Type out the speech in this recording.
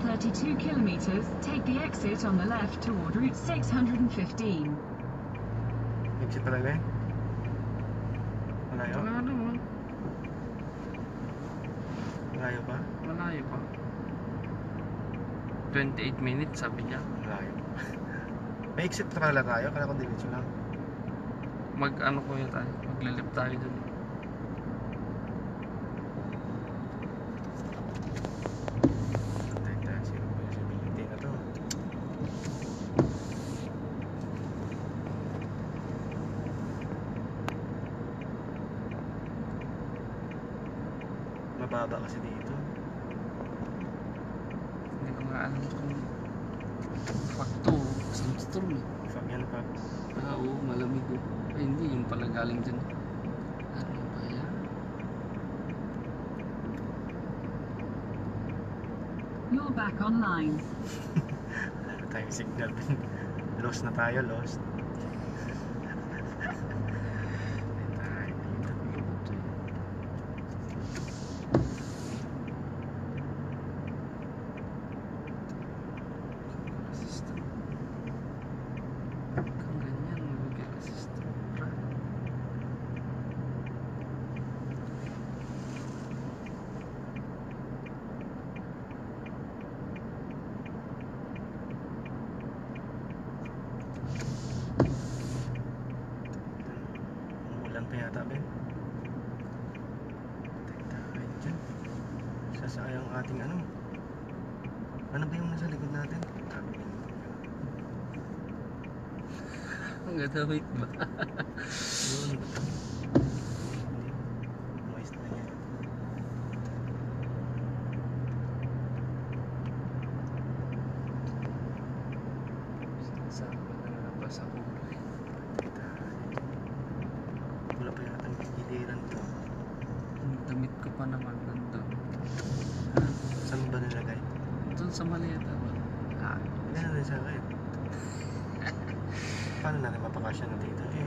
32 kilometers, take the exit on the left toward Route 615. Exit talaga eh. Malayo? Wala naman. Malayo pa? Malayo pa. 28 minutes sabi niya. Malayo. May exit pala tayo, kaya kung diretso lang. Mag-ano ko yun tayo. Maglalip tayo dun. Mababa kasi dito. Hindi ko nga alam kung fakto. Sandstorm eh. Fag yan, fag. Oo, malamig oh. Ay hindi, yung pala galing dyan. Ano ba yan? You're back online. Ano tayong signal? Lost na tayo, lost. Kung ganyan, mag-resistor pa. Umuulan pa yata, Ben. Tayo dyan. Sasayang ating ano. Ano ba yung nasa likod natin? Ang gadawit ba? Yun. Moist na yan. Saan ba nalabas ako? Wala pa yata ang giliran to. Ang damit ko pa naman nandun. Saan ba nilagay? Doon sa maleta ba? Hindi na rin sa akin. Paano natin mapakasya na dito? Eh,